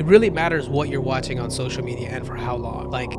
really matters what you're watching on social media and for how long. Like,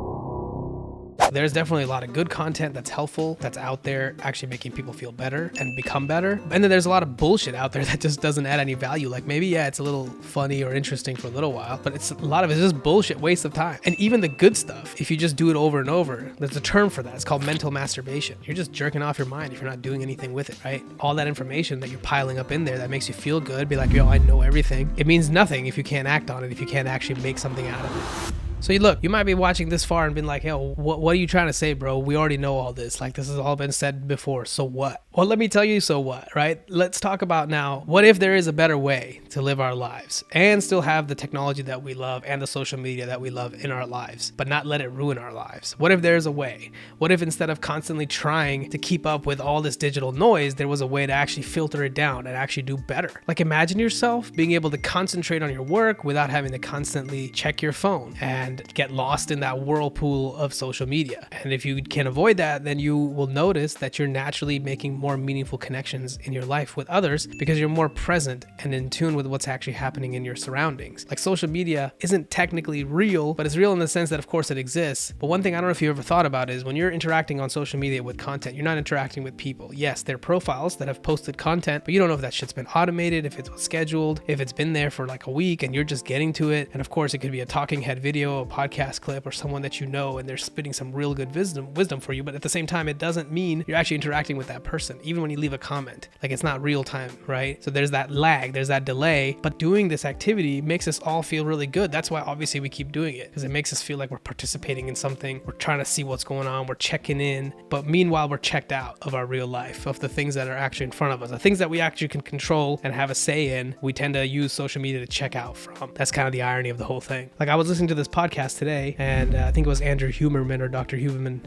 there's definitely a lot of good content that's helpful, that's out there actually making people feel better and become better. And then there's a lot of bullshit out there that just doesn't add any value. Like maybe, yeah, it's a little funny or interesting for a little while, but a lot of it's just bullshit, waste of time. And even the good stuff, if you just do it over and over, there's a term for that. It's called mental masturbation. You're just jerking off your mind if you're not doing anything with it, right? All that information that you're piling up in there that makes you feel good, be like, yo, I know everything. It means nothing if you can't act on it, if you can't actually make something out of it. So look, you might be watching this far and been like, yo, what are you trying to say, bro? We already know all this. Like, this has all been said before. So what? Well, let me tell you, so what, right? Let's talk about now, what if there is a better way to live our lives and still have the technology that we love and the social media that we love in our lives, but not let it ruin our lives? What if there's a way? What if instead of constantly trying to keep up with all this digital noise, there was a way to actually filter it down and actually do better? Like, imagine yourself being able to concentrate on your work without having to constantly check your phone and get lost in that whirlpool of social media. And if you can avoid that, then you will notice that you're naturally making more meaningful connections in your life with others because you're more present and in tune with what's actually happening in your surroundings. Like, social media isn't technically real, but it's real in the sense that of course it exists. But one thing I don't know if you ever thought about is when you're interacting on social media with content, you're not interacting with people. Yes, they're profiles that have posted content, but you don't know if that shit's been automated, if it's scheduled, if it's been there for like a week and you're just getting to it. And of course it could be a talking head video, a podcast clip, or someone that you know and they're spitting some real good wisdom for you. But at the same time, it doesn't mean you're actually interacting with that person, even when you leave a comment. Like, it's not real time, right? So there's that lag, there's that delay. But doing this activity makes us all feel really good. That's why obviously we keep doing it, because it makes us feel like we're participating in something. We're trying to see what's going on. We're checking in. But meanwhile, we're checked out of our real life, of the things that are actually in front of us, the things that we actually can control and have a say in. We tend to use social media to check out from. That's kind of the irony of the whole thing. Like, I was listening to this podcast today, and I think it was Andrew Huberman or Dr. Huberman.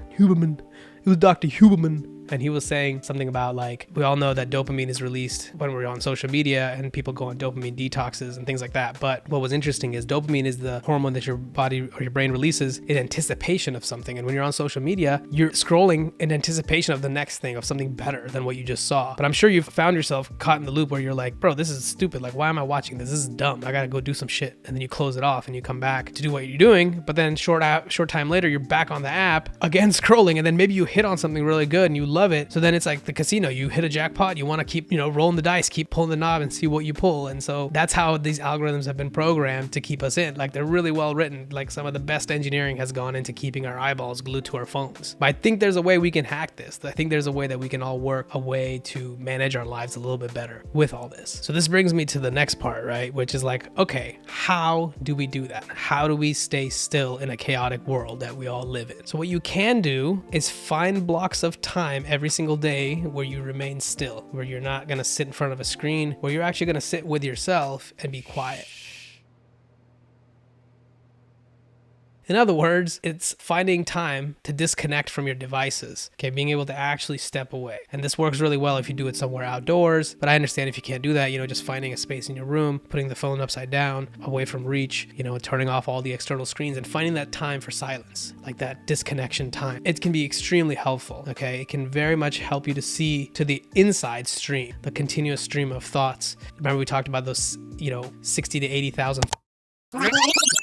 It was Dr. Huberman. And he was saying something about, like, we all know that dopamine is released when we're on social media and people go on dopamine detoxes and things like that. But what was interesting is dopamine is the hormone that your body or your brain releases in anticipation of something. And when you're on social media, you're scrolling in anticipation of the next thing, of something better than what you just saw. But I'm sure you've found yourself caught in the loop where you're like, bro, this is stupid. Like, why am I watching this? This is dumb. I got to go do some shit. And then you close it off and you come back to do what you're doing. But then short time later, you're back on the app again, scrolling. And then maybe you hit on something really good and you love it. So then it's like the casino. You hit a jackpot. You want to keep, rolling the dice, keep pulling the knob and see what you pull. And so that's how these algorithms have been programmed to keep us in. Like, they're really well written. Like, some of the best engineering has gone into keeping our eyeballs glued to our phones. But I think there's a way we can hack this. I think there's a way that we can all work a way to manage our lives a little bit better with all this. So this brings me to the next part, right? Which is like, okay, how do we do that? How do we stay still in a chaotic world that we all live in? So what you can do is find blocks of time every single day where you remain still, where you're not going to sit in front of a screen, where you're actually going to sit with yourself and be quiet. In other words, it's finding time to disconnect from your devices, okay? Being able to actually step away. And this works really well if you do it somewhere outdoors, but I understand if you can't do that, just finding a space in your room, putting the phone upside down, away from reach, turning off all the external screens and finding that time for silence, like that disconnection time. It can be extremely helpful, okay? It can very much help you to see to the inside stream, the continuous stream of thoughts. Remember we talked about those, 60 to 80,000.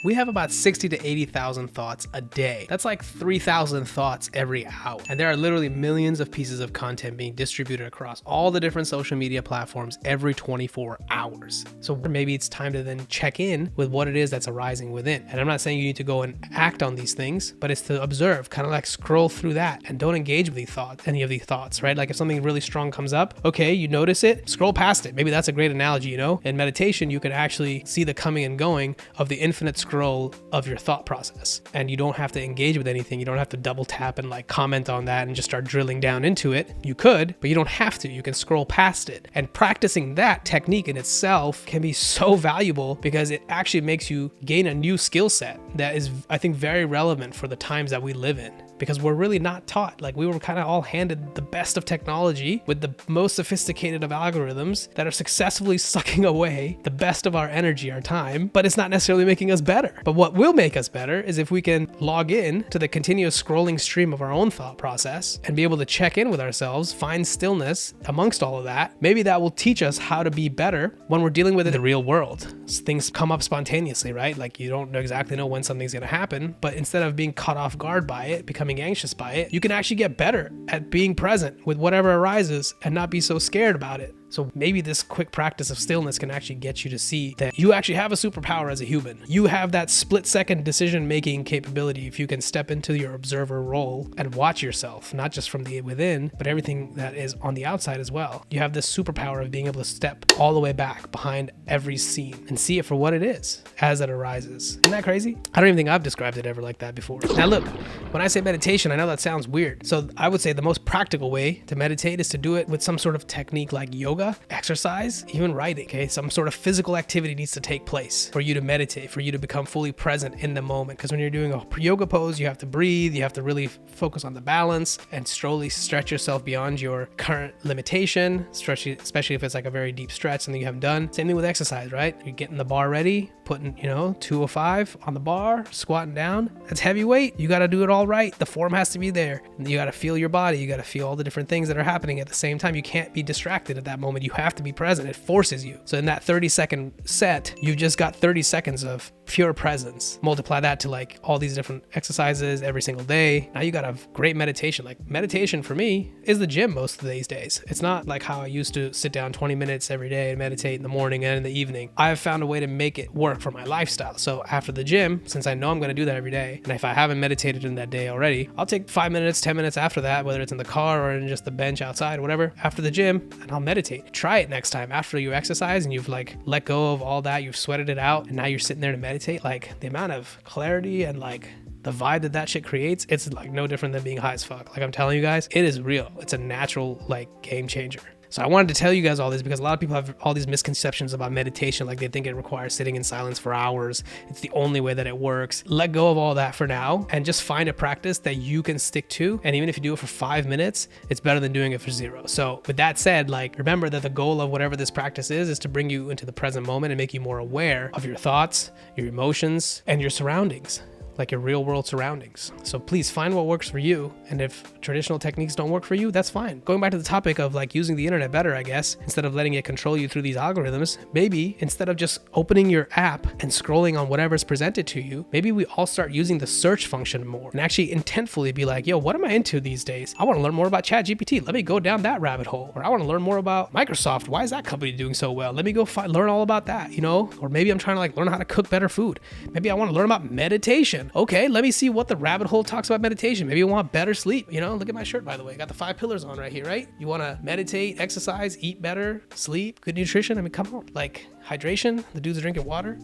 We have about 60 to 80,000 thoughts a day. That's like 3,000 thoughts every hour. And there are literally millions of pieces of content being distributed across all the different social media platforms every 24 hours. So maybe it's time to then check in with what it is that's arising within. And I'm not saying you need to go and act on these things, but it's to observe, kind of like scroll through that and don't engage with any of these thoughts, right? Like if something really strong comes up, okay, you notice it, scroll past it. Maybe that's a great analogy, In meditation, you can actually see the coming and going of the infinite scroll of your thought process, and you don't have to engage with anything. You don't have to double tap and comment on that and just start drilling down into it. You could, but you don't have to. You can scroll past it, and practicing that technique in itself can be so valuable because it actually makes you gain a new skill set that is, I think, very relevant for the times that we live in. because we're really not taught. Like, we were kind of all handed the best of technology with the most sophisticated of algorithms that are successfully sucking away the best of our energy, our time, but it's not necessarily making us better. But what will make us better is if we can log in to the continuous scrolling stream of our own thought process and be able to check in with ourselves, find stillness amongst all of that. Maybe that will teach us how to be better when we're dealing with it in the real world. Things come up spontaneously, right? Like, you don't exactly know when something's going to happen, but instead of being caught off guard by it, becoming anxious by it, you can actually get better at being present with whatever arises and not be so scared about it. So maybe this quick practice of stillness can actually get you to see that you actually have a superpower as a human. You have that split-second decision-making capability if you can step into your observer role and watch yourself, not just from the within, but everything that is on the outside as well. You have this superpower of being able to step all the way back behind every scene and see it for what it is as it arises. Isn't that crazy? I don't even think I've described it ever like that before. Now look, when I say meditation, I know that sounds weird. So I would say the most practical way to meditate is to do it with some sort of technique like yoga, exercise, even writing, okay? Some sort of physical activity needs to take place for you to meditate, for you to become fully present in the moment. Because when you're doing a yoga pose, you have to breathe, you have to really focus on the balance and slowly stretch yourself beyond your current limitation, especially if it's like a very deep stretch, something you haven't done. Same thing with exercise, right? You're getting the bar ready, putting, 205 on the bar, squatting down. That's heavy weight. You got to do it all right. The form has to be there. You got to feel your body. You got to feel all the different things that are happening at the same time. You can't be distracted at that moment. You have to be present. It forces you. So in that 30-second set, you've just got 30 seconds of pure presence. Multiply that to like all these different exercises every single day. Now you got a great meditation. Like, meditation for me is the gym most of these days. It's not like how I used to sit down 20 minutes every day and meditate in the morning and in the evening. I've found a way to make it work for my lifestyle. So after the gym, since I know I'm going to do that every day, and if I haven't meditated in that day already, I'll take 5 minutes, 10 minutes after that, whether it's in the car or in just the bench outside, whatever, after the gym, and I'll meditate. Try it next time after you exercise and you've like let go of all that, you've sweated it out, and now you're sitting there to meditate. Like, the amount of clarity and like the vibe that shit creates, it's like no different than being high as fuck. Like, I'm telling you guys, it is real. It's a natural like game changer. So I wanted to tell you guys all this because a lot of people have all these misconceptions about meditation. Like, they think it requires sitting in silence for hours. It's the only way that it works. Let go of all that for now and just find a practice that you can stick to. And even if you do it for 5 minutes, it's better than doing it for 0. So with that said, like, remember that the goal of whatever this practice is to bring you into the present moment and make you more aware of your thoughts, your emotions, and your surroundings. Like your real world surroundings. So please find what works for you. And if traditional techniques don't work for you, that's fine. Going back to the topic of like using the internet better, I guess, instead of letting it control you through these algorithms, maybe instead of just opening your app and scrolling on whatever's presented to you, maybe we all start using the search function more and actually intentfully be like, yo, what am I into these days? I want to learn more about ChatGPT. Let me go down that rabbit hole. Or I want to learn more about Microsoft. Why is that company doing so well? Let me go learn all about that, Or maybe I'm trying to like learn how to cook better food. Maybe I want to learn about meditation. Okay, let me see what the rabbit hole talks about meditation. Maybe you want better sleep. Look at my shirt, by the way. Got the 5 pillars on right here, right? You want to meditate, exercise, eat better, sleep, good nutrition. I mean, come on. Like hydration, the dudes are drinking water.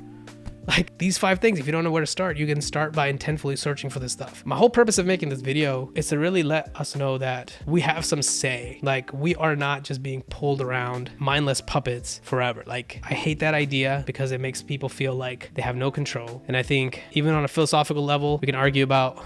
Like these 5 things, if you don't know where to start, you can start by intentfully searching for this stuff. My whole purpose of making this video is to really let us know that we have some say. Like, we are not just being pulled around mindless puppets forever. Like, I hate that idea because it makes people feel like they have no control. And I think even on a philosophical level, we can argue about,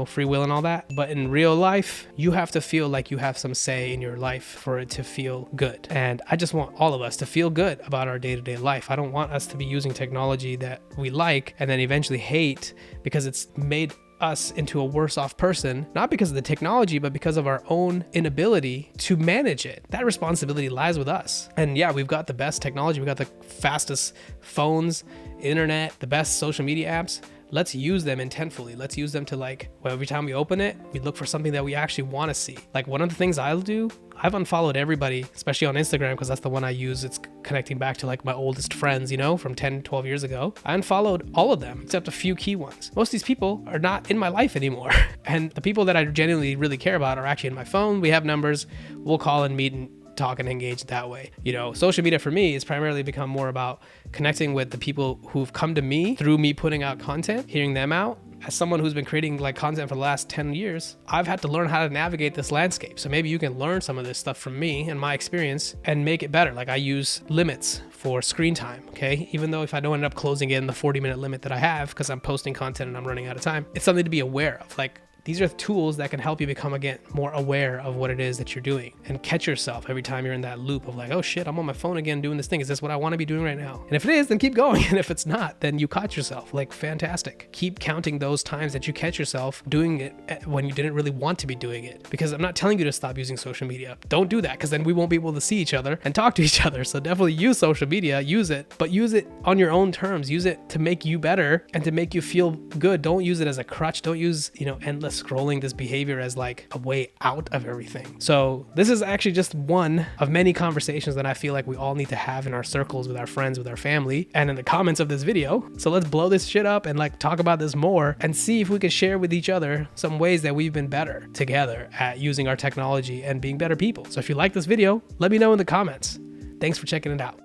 free will and all that. But in real life, you have to feel like you have some say in your life for it to feel good. And I just want all of us to feel good about our day-to-day life. I don't want us to be using technology that we like and then eventually hate because it's made us into a worse off person, not because of the technology, but because of our own inability to manage it. That responsibility lies with us. And yeah, we've got the best technology. We've got the fastest phones, internet, the best social media apps. Let's use them intentfully. Let's use them to every time we open it, we look for something that we actually want to see. Like, one of the things I'll do, I've unfollowed everybody, especially on Instagram, because that's the one I use. It's connecting back to like my oldest friends, from 10, 12 years ago. I unfollowed all of them except a few key ones. Most of these people are not in my life anymore. And the people that I genuinely really care about are actually in my phone. We have numbers. We'll call and meet and talk and engage that way. Social media for me has primarily become more about connecting with the people who've come to me through me putting out content, hearing them out. As someone who's been creating content for the last 10 years, I've had to learn how to navigate this landscape. So maybe you can learn some of this stuff from me and my experience and make it better. Like, I use limits for screen time, okay? Even though if I don't end up closing in the 40-minute limit that I have because I'm posting content and I'm running out of time, it's something to be aware of. Like, These are tools that can help you become, again, more aware of what it is that you're doing and catch yourself every time you're in that loop of like, oh shit, I'm on my phone again doing this thing. Is this what I want to be doing right now? And if it is, then keep going. And if it's not, then you caught yourself. Like, fantastic. Keep counting those times that you catch yourself doing it when you didn't really want to be doing it. Because I'm not telling you to stop using social media. Don't do that, because then we won't be able to see each other and talk to each other. So definitely use social media, use it, but use it on your own terms. Use it to make you better and to make you feel good. Don't use it as a crutch. Don't use, endless scrolling, this behavior, as like a way out of everything. So this is actually just one of many conversations that I feel like we all need to have in our circles, with our friends, with our family, and in the comments of this video. So let's blow this shit up and like talk about this more and see if we can share with each other some ways that we've been better together at using our technology and being better people. So if you like this video, let me know in the comments. Thanks for checking it out.